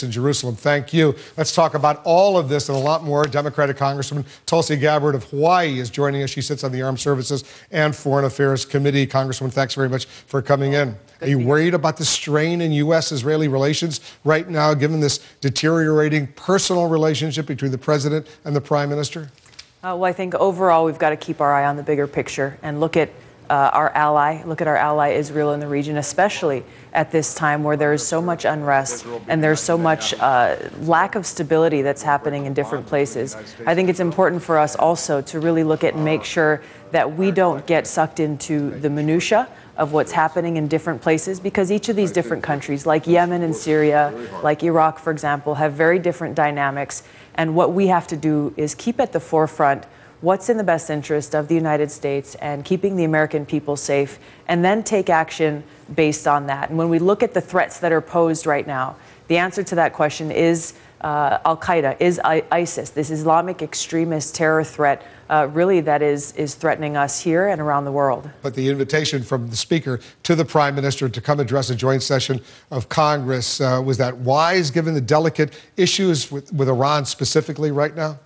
base in Jerusalem. Thank you. Let's talk about all of this and a lot more. Democratic Congresswoman Tulsi Gabbard of Hawaii is joining us. She sits on the Armed Services and Foreign Affairs Committee. Congresswoman, thanks very much for coming in. Are you worried about the strain in U.S.-Israeli relations right now, given this deteriorating personal relationship between the president and the prime minister? Well, I think overall we've got to keep our eye on the bigger picture and look at our ally Israel in the region, especially at this time where there is so much unrest and there's so much lack of stability that's happening in different places. I think it's important for us also to really look at and make sure that we don't get sucked into the minutia of what's happening in different places, because each of these different countries, like Yemen and Syria, like Iraq, for example, have very different dynamics. And what we have to do is keep at the forefront what's in the best interest of the United States and keeping the American people safe, and then take action based on that. And when we look at the threats that are posed right now, the answer to that question is Al-Qaeda, is ISIS, this Islamic extremist terror threat, really that is threatening us here and around the world. But the invitation from the Speaker to the Prime Minister to come address a joint session of Congress, was that wise, given the delicate issues with Iran specifically right now?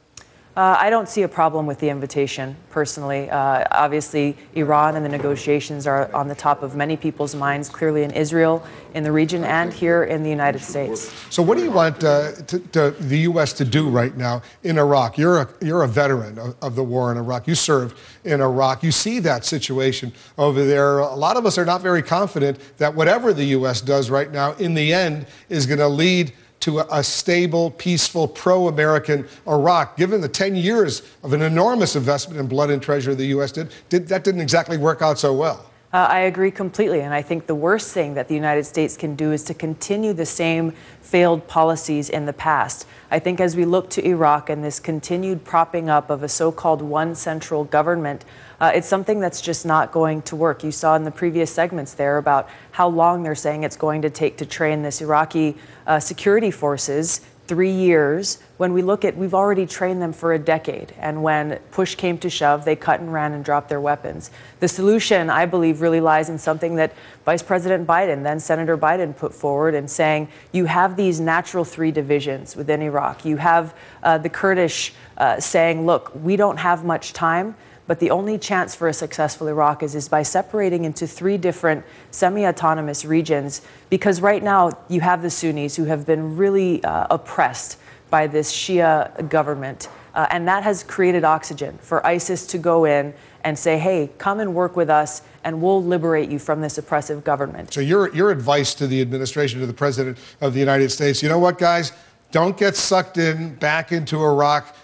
I don't see a problem with the invitation, personally. Obviously, Iran and the negotiations are on the top of many people's minds, clearly in Israel, in the region, and here in the United States. So what do you want the U.S. to do right now in Iraq? You're a veteran of the war in Iraq. You served in Iraq. You see that situation over there. A lot of us are not very confident that whatever the U.S. does right now, in the end, is going to lead to a stable, peaceful, pro-American Iraq. Given the 10 years of an enormous investment in blood and treasure the U.S. that didn't exactly work out so well. I agree completely, and I think the worst thing that the United States can do is to continue the same failed policies in the past. I think as we look to Iraq and this continued propping up of a so-called one central government, it's something that's just not going to work. You saw in the previous segments there about how long they're saying it's going to take to train this Iraqi security forces. 3 years. When we look at, we've already trained them for a decade. And when push came to shove, they cut and ran and dropped their weapons. The solution, I believe, really lies in something that Vice President Biden, then Senator Biden, put forward, and saying you have these natural 3 divisions within Iraq. You have the Kurdish saying, look, we don't have much time, but the only chance for a successful Iraq is by separating into 3 different semi-autonomous regions, because right now you have the Sunnis who have been really oppressed by this Shia government, and that has created oxygen for ISIS to go in and say, hey, come and work with us and we'll liberate you from this oppressive government. So your advice to the administration, to the President of the United States, you know what, guys? Don't get sucked back into Iraq.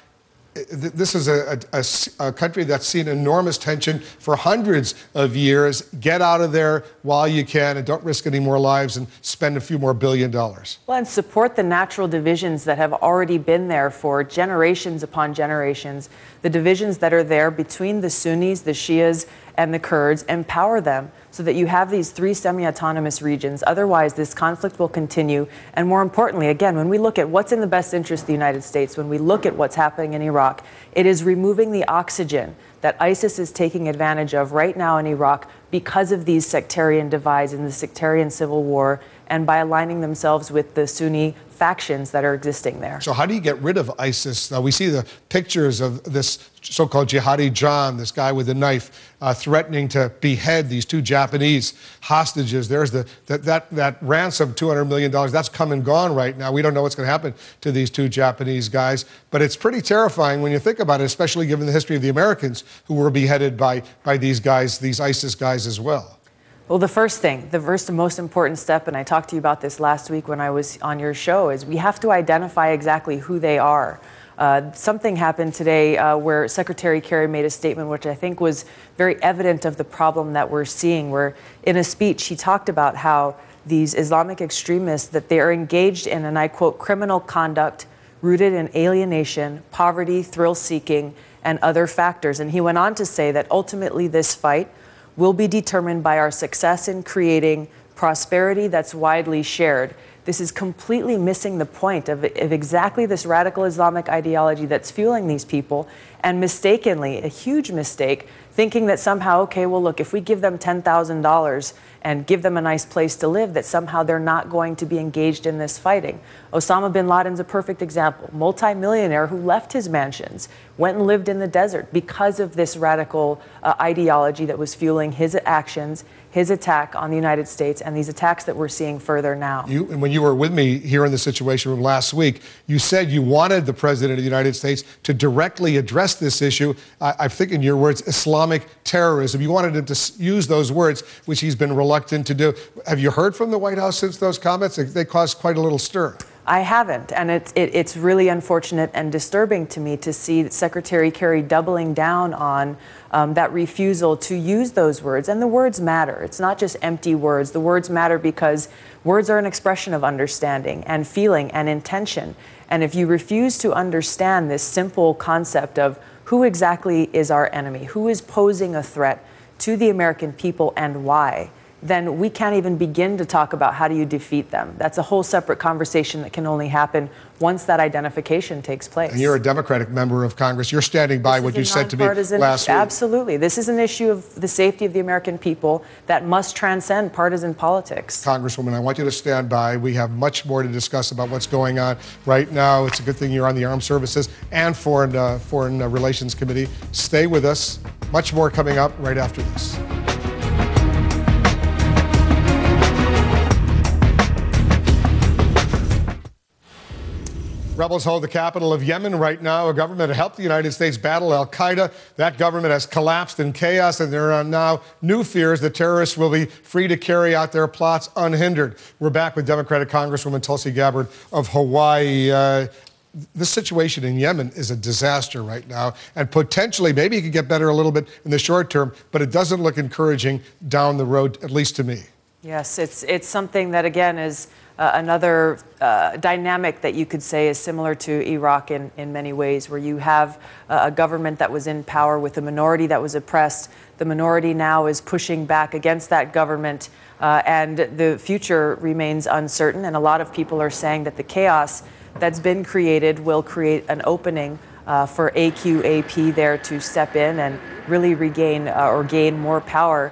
This is a country that's seen enormous tension for hundreds of years. Get out of there while you can and don't risk any more lives and spend a few more $1 billion. Well, and support the natural divisions that have already been there for generations upon generations. The divisions that are there between the Sunnis, the Shias, and the Kurds, empower them so that you have these 3 semi-autonomous regions. Otherwise, this conflict will continue. And more importantly, again, when we look at what's in the best interest of the United States, when we look at what's happening in Iraq, it is removing the oxygen that ISIS is taking advantage of right now in Iraq because of these sectarian divides and the sectarian civil war, and by aligning themselves with the Sunni factions that are existing there. So how do you get rid of ISIS? Now, we see the pictures of this so-called jihadi John, this guy with a knife, threatening to behead these 2 Japanese hostages. There's that ransom, $200 million, that's come and gone right now. We don't know what's going to happen to these 2 Japanese guys. But it's pretty terrifying when you think about it, especially given the history of the Americans who were beheaded by these guys, these ISIS guys as well. Well, the first and most important step, and I talked to you about this last week when I was on your show, is we have to identify exactly who they are. Something happened today where Secretary Kerry made a statement which I think was very evident of the problem that we're seeing, where in a speech he talked about how these Islamic extremists, that they are engaged in, and I quote, criminal conduct rooted in alienation, poverty, thrill-seeking, and other factors. And he went on to say that ultimately this fight will be determined by our success in creating prosperity that's widely shared. This is completely missing the point of exactly this radical Islamic ideology that's fueling these people, and mistakenly, a huge mistake, thinking that somehow, okay, well, look, if we give them $10,000 and give them a nice place to live, that somehow they're not going to be engaged in this fighting. Osama bin Laden's a perfect example. Multi-millionaire who left his mansions, went and lived in the desert because of this radical ideology that was fueling his actions, his attack on the United States, and these attacks that we're seeing further now. And when you were with me here in the Situation Room last week, you said you wanted the President of the United States to directly address this issue. I think in your words, Islamic terrorism. You wanted him to use those words, which he's been reluctant to do. Have you heard from the White House since those comments? They caused quite a little stir. I haven't, and it's really unfortunate and disturbing to me to see Secretary Kerry doubling down on that refusal to use those words. And the words matter. It's not just empty words. The words matter because words are an expression of understanding and feeling and intention. And if you refuse to understand this simple concept of who exactly is our enemy, who is posing a threat to the American people and why, then we can't even begin to talk about how do you defeat them. That's a whole separate conversation that can only happen once that identification takes place. And you're a Democratic member of Congress. You're standing by what you said to me last week. Absolutely. This is an issue of the safety of the American people that must transcend partisan politics. Congresswoman, I want you to stand by. We have much more to discuss about what's going on right now. It's a good thing you're on the Armed Services and Foreign Relations Committee. Stay with us. Much more coming up right after this. Rebels hold the capital of Yemen right now, a government that helped the United States battle al-Qaeda. That government has collapsed in chaos, and there are now new fears that terrorists will be free to carry out their plots unhindered. We're back with Democratic Congresswoman Tulsi Gabbard of Hawaii. This situation in Yemen is a disaster right now, and potentially maybe it could get better a little bit in the short term, but it doesn't look encouraging down the road, at least to me. Yes, it's something that, again, is another dynamic that you could say is similar to Iraq in many ways, where you have a government that was in power with a minority that was oppressed. The minority now is pushing back against that government, and the future remains uncertain. And a lot of people are saying that the chaos that's been created will create an opening for AQAP there to step in and really regain or gain more power.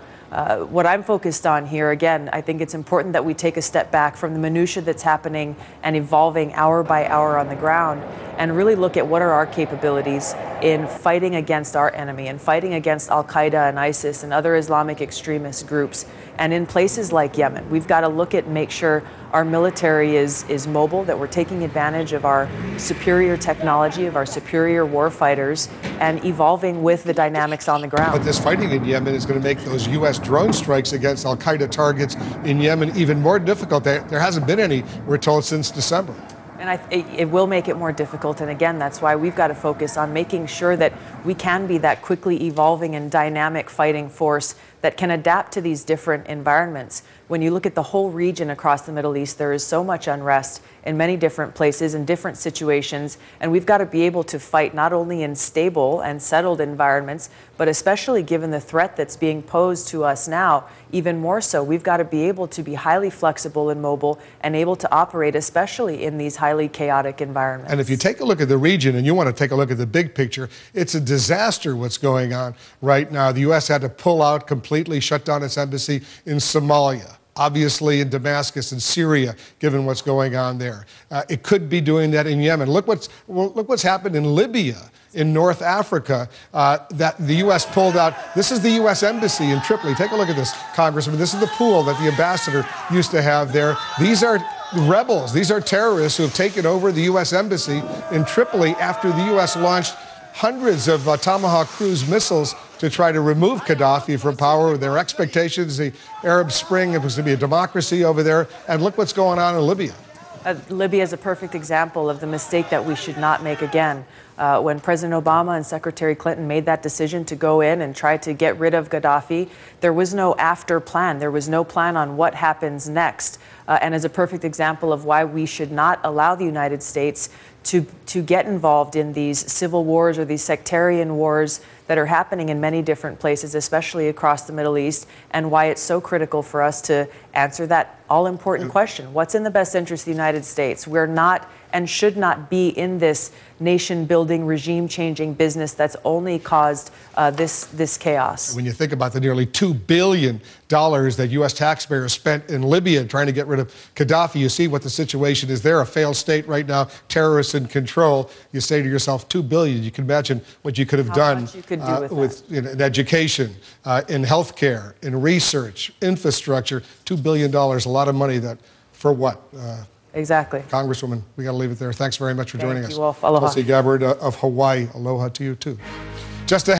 What I'm focused on here, again, I think it's important that we take a step back from the minutia that's happening and evolving hour by hour on the ground and really look at what are our capabilities in fighting against our enemy and fighting against al-Qaeda and ISIS and other Islamic extremist groups. And in places like Yemen, we've got to look at and make sure our military is mobile, that we're taking advantage of our superior technology, of our superior war fighters, and evolving with the dynamics on the ground. But this fighting in Yemen is going to make those U.S. drone strikes against al-Qaeda targets in Yemen even more difficult. There hasn't been any, we're told, since December. And it will make it more difficult. And again, that's why we've got to focus on making sure that we can be that quickly evolving and dynamic fighting force that can adapt to these different environments. When you look at the whole region across the Middle East, there is so much unrest in many different places, in different situations, and we've got to be able to fight not only in stable and settled environments, but especially given the threat that's being posed to us now, even more so, we've got to be able to be highly flexible and mobile and able to operate, especially in these highly chaotic environments. And if you take a look at the region and you want to take a look at the big picture, it's a disaster what's going on right now. The U.S. had to pull out completely, shut down its embassy in Somalia. Obviously in Damascus and Syria, given what's going on there. It could be doing that in Yemen. Look what's happened in Libya, in North Africa, that the U.S. pulled out. This is the U.S. Embassy in Tripoli. Take a look at this, Congressman. This is the pool that the ambassador used to have there. These are rebels. These are terrorists who have taken over the U.S. Embassy in Tripoli after the U.S. launched hundreds of Tomahawk cruise missiles to try to remove Gaddafi from power. Their expectations, the Arab Spring, it was to be a democracy over there. And look what's going on in Libya. Libya is a perfect example of the mistake that we should not make again. When President Obama and Secretary Clinton made that decision to go in and try to get rid of Gaddafi, there was no after plan. There was no plan on what happens next. And as a perfect example of why we should not allow the United States to get involved in these civil wars or these sectarian wars that are happening in many different places, especially across the Middle East, and why it's so critical for us to answer that all-important question. What's in the best interest of the United States? We're not and should not be in this nation-building, regime-changing business that's only caused this chaos. When you think about the nearly $2 billion that U.S. taxpayers spent in Libya trying to get rid of Gaddafi, you see what the situation is there, a failed state right now, terrorists in control. You say to yourself, $2 billion. You can imagine what you could have done in education, in healthcare, in research, infrastructure. $2 billion, a lot of money that, for what? Exactly. Congresswoman, we got to leave it there. Thanks very much for joining us. Thank you, Wolf. Aloha. Tulsi Gabbard of Hawaii. Aloha to you, too. Just